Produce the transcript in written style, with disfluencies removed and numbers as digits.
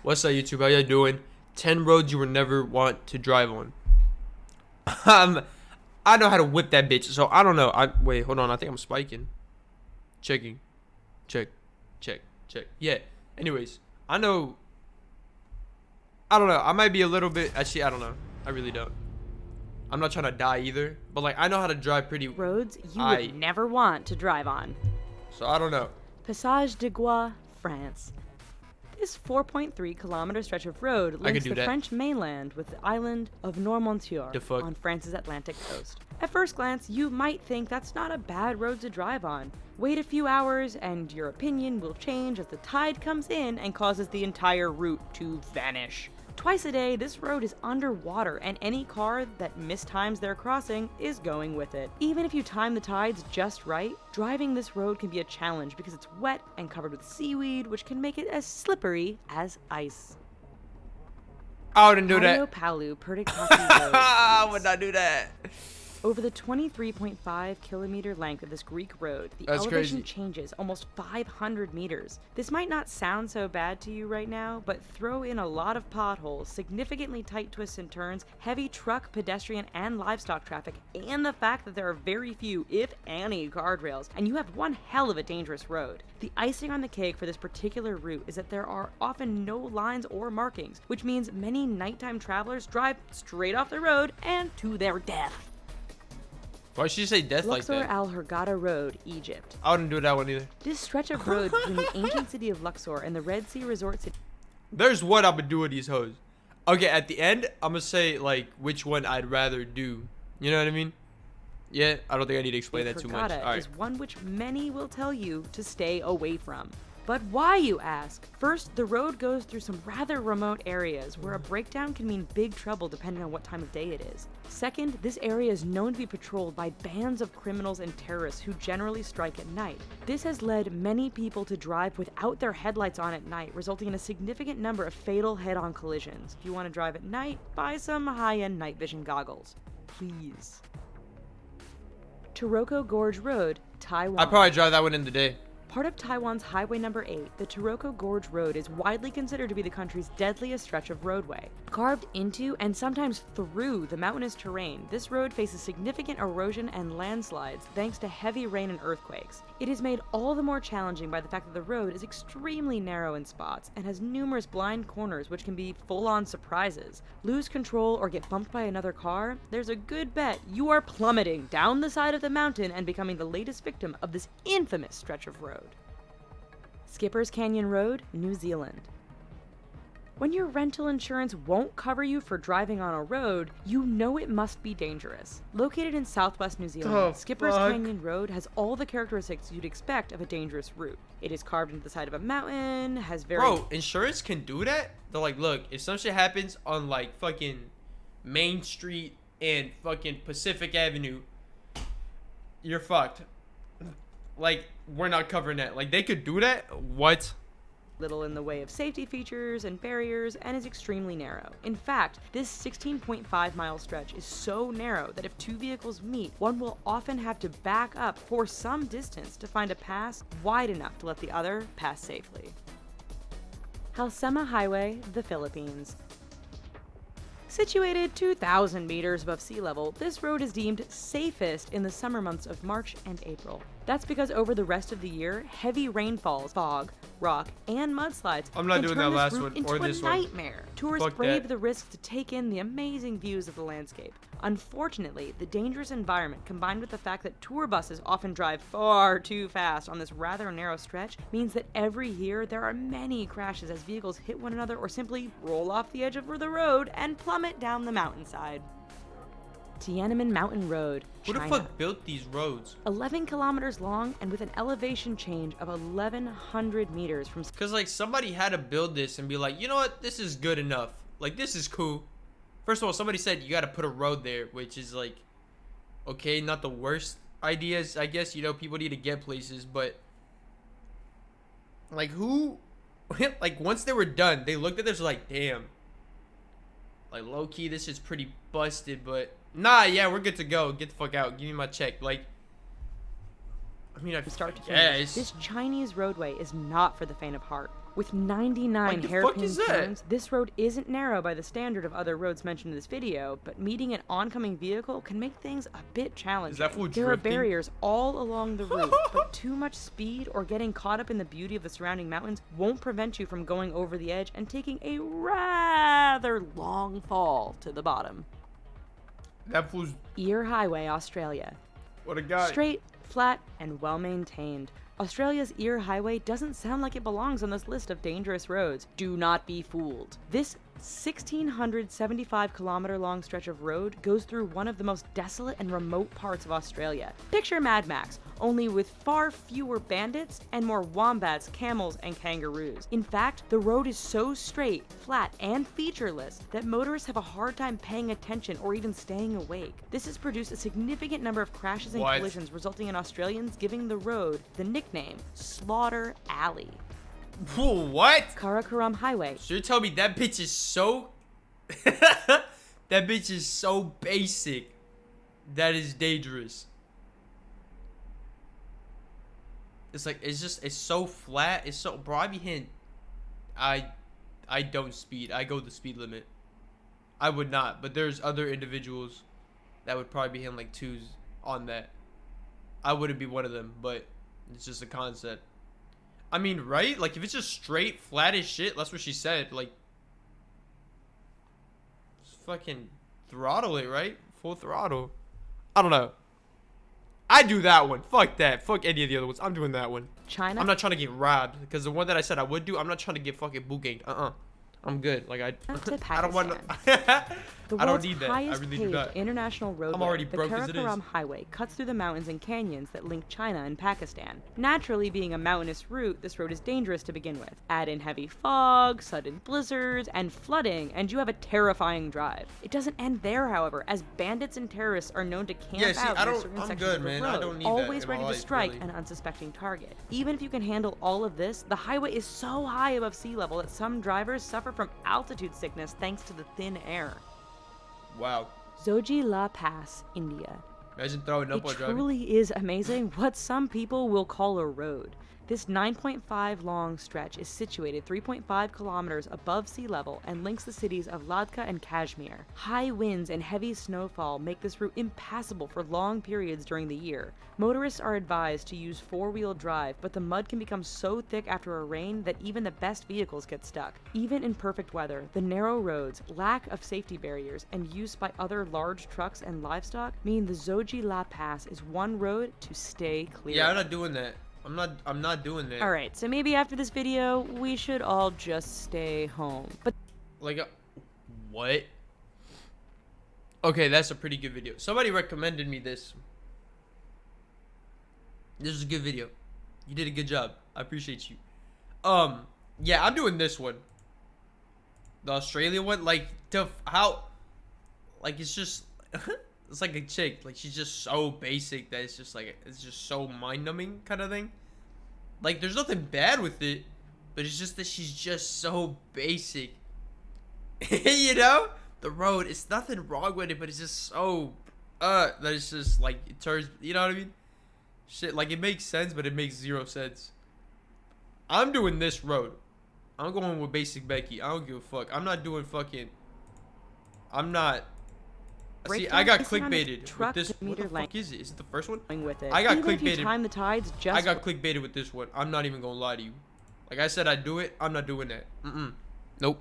What's up, YouTube? How you doing? 10 roads you will never want to drive on. I know how to whip that bitch, so I don't know. Wait, hold on. I think I'm spiking. Checking. Check. Check. Check. Yeah. Anyways, I know. I don't know. I might be a little bit. Actually, I don't know. I really don't. I'm not trying to die either, but like I know how to drive pretty. Roads you would never want to drive on. So I don't know. Passage de Gois, France. This 4.3-kilometer stretch of road links the French mainland with the island of Noirmoutier on France's Atlantic coast. At first glance, you might think that's not a bad road to drive on. Wait a few hours and your opinion will change as the tide comes in and causes the entire route to vanish. Twice a day, this road is underwater, and any car that mistimes their crossing is going with it. Even if you time the tides just right, driving this road can be a challenge because it's wet and covered with seaweed, which can make it as slippery as ice. I wouldn't do that. Palu Purdickaki Road. I would not do that. Over the 23.5-kilometer length of this Greek road, the elevation changes almost 500 meters. This might not sound so bad to you right now, but throw in a lot of potholes, significantly tight twists and turns, heavy truck, pedestrian, and livestock traffic, and the fact that there are very few, if any, guardrails, and you have one hell of a dangerous road. The icing on the cake for this particular route is that there are often no lines or markings, which means many nighttime travelers drive straight off the road and to their death. Why should you say death like that? Luxor Al Hurghada Road, Egypt. I wouldn't do that one either. This stretch of road between the ancient city of Luxor and the Red Sea resort city. There's what I'm gonna do with these hoes. Okay, at the end, I'm gonna say like which one I'd rather do. You know what I mean? Yeah, I don't think I need to explain that too much. All right. Is one which many will tell you to stay away from. But why, you ask? First, the road goes through some rather remote areas where a breakdown can mean big trouble depending on what time of day it is. Second, this area is known to be patrolled by bands of criminals and terrorists who generally strike at night. This has led many people to drive without their headlights on at night, resulting in a significant number of fatal head-on collisions. If you want to drive at night, buy some high-end night vision goggles. Please. Taroko Gorge Road, Taiwan. I'd probably drive that one in the day. Part of Taiwan's Highway Number 8, the Taroko Gorge Road is widely considered to be the country's deadliest stretch of roadway. Carved into and sometimes through the mountainous terrain, this road faces significant erosion and landslides thanks to heavy rain and earthquakes. It is made all the more challenging by the fact that the road is extremely narrow in spots and has numerous blind corners which can be full-on surprises. Lose control or get bumped by another car, there's a good bet you are plummeting down the side of the mountain and becoming the latest victim of this infamous stretch of road. Skipper's Canyon Road, New Zealand. When your rental insurance won't cover you for driving on a road, you know it must be dangerous. Located in southwest New Zealand, Skipper's Canyon Road has all the characteristics you'd expect of a dangerous route. It is carved into the side of a mountain, has very... Bro, insurance can do that? They're like, look, if some shit happens on like fucking Main Street and fucking Pacific Avenue, you're fucked. Like, we're not covering that. Like, they could do that? What? Little in the way of safety features and barriers and is extremely narrow. In fact, this 16.5-mile stretch is so narrow that if two vehicles meet, one will often have to back up for some distance to find a pass wide enough to let the other pass safely. Halsema Highway, the Philippines. Situated 2,000 meters above sea level, this road is deemed safest in the summer months of March and April. That's because over the rest of the year, heavy rainfalls, fog, rock, and mudslides I'm not doing that last one into or this a one. Nightmare. Tourists brave the risks to take in the amazing views of the landscape. Unfortunately, the dangerous environment combined with the fact that tour buses often drive far too fast on this rather narrow stretch means that every year there are many crashes as vehicles hit one another or simply roll off the edge of the road and plummet down the mountainside. Tiananmen Mountain Road, China. Who the fuck built these roads? 11 kilometers long and with an elevation change of 1,100 meters from... Because, like, somebody had to build this and be like, you know what? This is good enough. Like, this is cool. First of all, somebody said you got to put a road there, which is, like, okay, not the worst ideas. I guess, you know, people need to get places, but... Like, who... like, once they were done, they looked at this like, damn. Like, low-key, this is pretty busted, but... Nah, yeah, we're good to go. Get the fuck out. Give me my check. Like, I mean, I start to finish. This Chinese roadway is not for the faint of heart. With 99 What the fuck hairpin is that? turns, this road isn't narrow by the standard of other roads mentioned in this video, but meeting an oncoming vehicle can make things a bit challenging. Is that fool There are drifting? barriers all along the route, but too much speed or getting caught up in the beauty of the surrounding mountains won't prevent you from going over the edge and taking a rather long fall to the bottom. That fool's Eyre Highway, Australia. what a guy. Straight, flat, and well maintained. Australia's Eyre Highway doesn't sound like it belongs on this list of dangerous roads. Do not be fooled. This 1,675 kilometer long stretch of road goes through one of the most desolate and remote parts of Australia. Picture Mad Max, only with far fewer bandits and more wombats, camels, and kangaroos. In fact, the road is so straight, flat, and featureless that motorists have a hard time paying attention or even staying awake. This has produced a significant number of crashes and What? collisions, resulting in Australians giving the road the nickname Slaughter Alley. Fool, what? Karakoram Highway. So you're telling me that bitch is so that bitch is so basic that is dangerous. It's like it's so flat. It's so bro. I be hitting. I don't speed. I go the speed limit. I would not, but there's other individuals that would probably be hitting like 2s on that. I wouldn't be one of them, but it's just a concept. I mean, right? Like, if it's just straight, flat as shit, that's what she said. Like, just fucking throttle it, right? Full throttle. I don't know. I do that one. Fuck that. Fuck any of the other ones. I'm doing that one. China. I'm not trying to get robbed. Because the one that I said I would do, I'm not trying to get fucking boot ganged. I'm good. Like, to I don't want Pakistan. The I don't world's need that. I highest really do paved not. international roadway, already the broke as it is. Karakoram Highway cuts through the mountains and canyons that link China and Pakistan. Naturally, being a mountainous route, this road is dangerous to begin with. Add in heavy fog, sudden blizzards, and flooding, and you have a terrifying drive. It doesn't end there, however, as bandits and terrorists are known to camp Yeah, see, out I near don't- certain I'm sections good, of the man. road, I don't need that always in my ready to life, strike really. an unsuspecting target. Even if you can handle all of this, the highway is so high above sea level that some drivers suffer from altitude sickness thanks to the thin air. Wow. Zoji La Pass, India. Imagine throwing up It while driving. truly is amazing what some people will call a road. This 9.5 long stretch is situated 3.5 kilometers above sea level and links the cities of Ladakh and Kashmir. High winds and heavy snowfall make this route impassable for long periods during the year. Motorists are advised to use four-wheel drive, but the mud can become so thick after a rain that even the best vehicles get stuck. Even in perfect weather, the narrow roads, lack of safety barriers, and use by other large trucks and livestock mean the Zoji La Pass is one road to stay clear. Yeah, I'm not doing that. I'm not doing that. Alright, so maybe after this video, we should all just stay home. But Like, what? Okay, that's a pretty good video. Somebody recommended me this. This is a good video. You did a good job. I appreciate you. Yeah, I'm doing this one. The Australian one, like, how, like, it's just, it's like a chick, like, she's just so basic that it's just like, it's just so mind-numbing kind of thing. Like, there's nothing bad with it, but it's just that she's just so basic. You know? The road, it's nothing wrong with it, but it's just so, that it's just, like, it turns, you know what I mean? Shit, like, it makes sense, but it makes zero sense. I'm doing this road. I'm going with basic Becky. I don't give a fuck. I'm not doing fucking, I'm not. See, I got clickbaited with this. What the fuck is it? Is it the first one? with it. I got Even if you clickbaited. time the tides just I got clickbaited with this one. I'm not even gonna lie to you. Like I said, I'd do it. I'm not doing that. Nope.